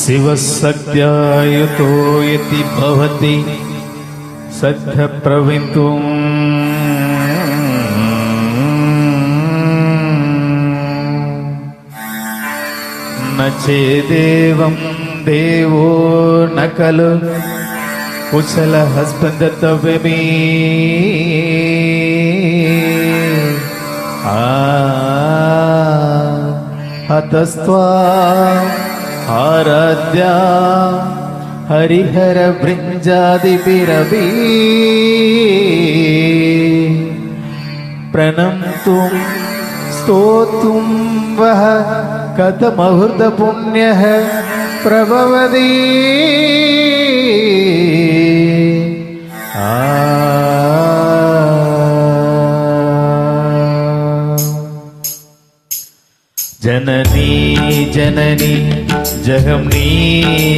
शिवसत्यायुतो यति भवति सत्यप्रवितुम् न चेदेवं देवो न खलु कुशलः स्पन्दतव्यमे हतस्त्वा आराध्या हरिहर वृञ्जादिभिरपि प्रणम्तुं स्तोतुं वः कथमहृतपुण्यः प्रभवति जननी जननी जगमनी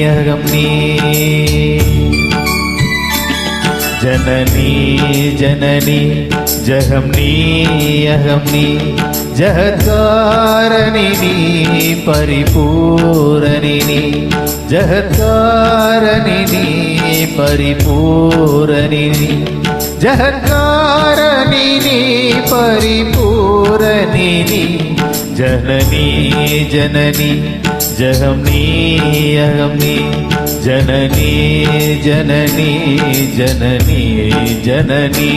अगमनी जननी जननी जगमनी अगमनी जहत्कारिणी परिपूरणिनी जहत्कारिणी परिपूरणिनी जहत्कारिणी परिपूरणिनी जननी जननी जगमनी अगमनी जननी जननी जननी जननी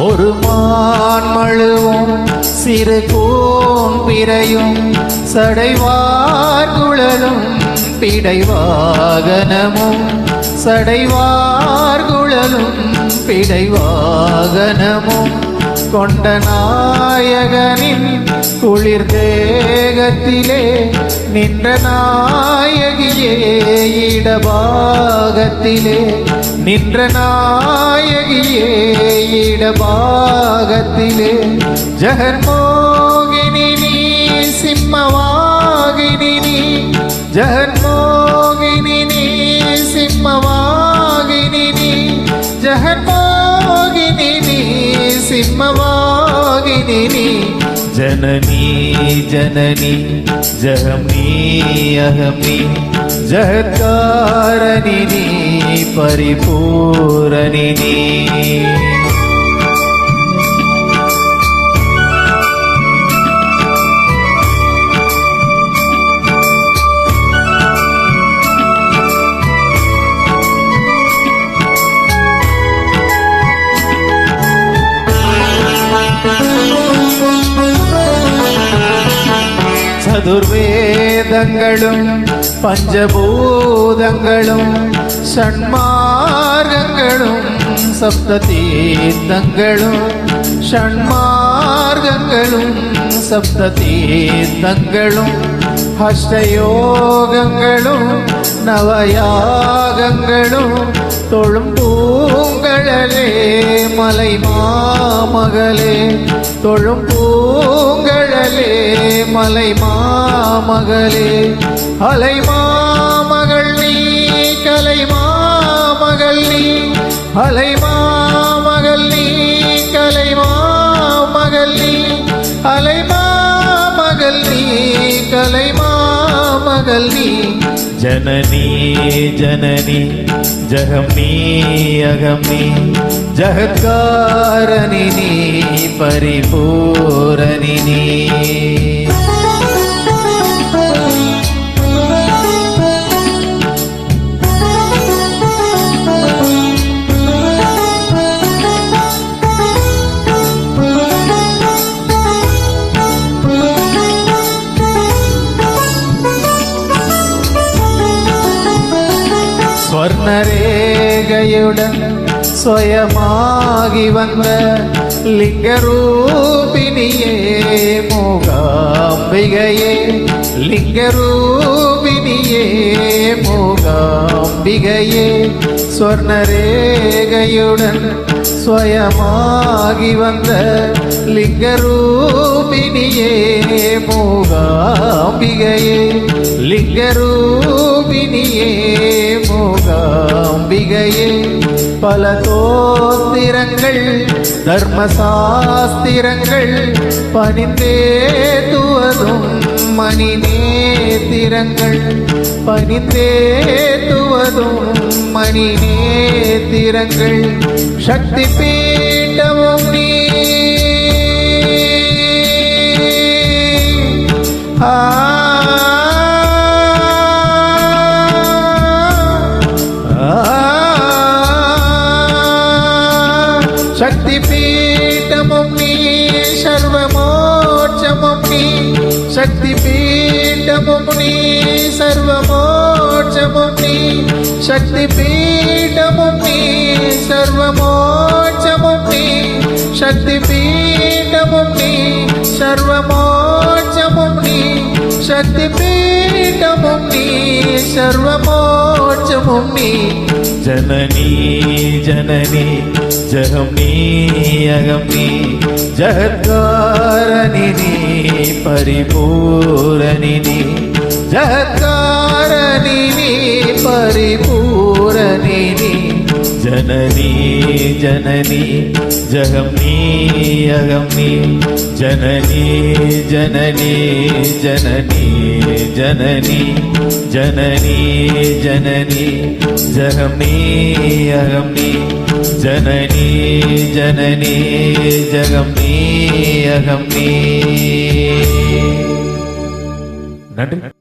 ஒரு மான் மழுவும் சிறு கூன் பிறையும் சடைவார் குழலும் பிடைவாகனமும் சடைவார் குழலும் பிடைவாகனமும் கொண்ட நாயகனின் குளிர் தேகத்திலே நின்ற நாயகியே இடபாகத்திலே நின்ற நாயகியே இடபாகத்திலே ஜகன்மோகினி நீ சிம்மவாகினி நீ ஜகன்மோகினி நீ சிம்மவாகினி நீ ஜகன்மோகினி நீ சிம்மவாகினி நீ जननी जननी जगमनी अगमनी जहत्कारिणी परिपूरणिनी சதுர்வேதங்களும் பஞ்சபூதங்களும் ஷண்மார்க்கங்களும் சப்ததீர்த்தங்களும் ஷண்மார்க்கங்களும் சப்ததீர்த்தங்களும் அஷ்டயோகங்களும் நவயாகங்களும் தொழும் பூங்கழலே மலை மாமகளே தொழும் பூங்கழலே மலை மாமகளே அலை மாமகள் நீ கலை மாமகள் நீ அலை மாமகள் நீ கலை மாமகள் நீ அலை மாமகள் நீ கலை மாமகள் நீ जननी जननी जगमनी अगमनी जहत्कारिणी परिपूरणिनी ஸ்வர்ணரேகையுடன் സ്വയമാകി വന്ന ലിംഗരൂപിണിയേ മൂകാംബികയെ ലിംഗരൂപിണിയേ മൂകാംബികയെ ஸ்வர்ணரேகையுடன் ஸ்வயமாகி வந்த லிங்கரூபிணியே மூகாம்பிகையே லிங்கரூபிணியே மூகாம்பிகையே பல தோத்திரங்கள் தர்மசாஸ்திரங்கள் பணிந்தேத்துவதும் மணி நேத்திரங்கள் பணிந்தேத்துவதும் மணி நேத்திரங்கள் சக்தி பீண்டமும் நீ சக்தி பீட்டமும் நீ சர்வமோட்சமும் நீ சக்தி பீட்டமும் நீ சர்வமோட்சமும் நீ சக்தி பீட்டமும் நீ சர்வமோட்சமும் நீ சக்தி பீட்டமும் நீ சர்வமோட்சமும் நீ சக்தி பீட்டமும் நீ சர்வமோட்சமும் நீ ஜனனி ஜனனி ஜகம் நீ அகம் நீ ஜகத்காரணி நீ பரிபூரணி நீ ஜகத்காரணி நீ பரிபூரணி நீ ஜனனி ஜனனி ஜகம் நீ அகம் நீ ஜனனி ஜனனி ஜனனி ஜனனி ஜனனி ஜனனி ஜகம் நீ அகம் நீ ஜனனி ஜனனி ஜகம் நீ அகம் நீ. நன்றி.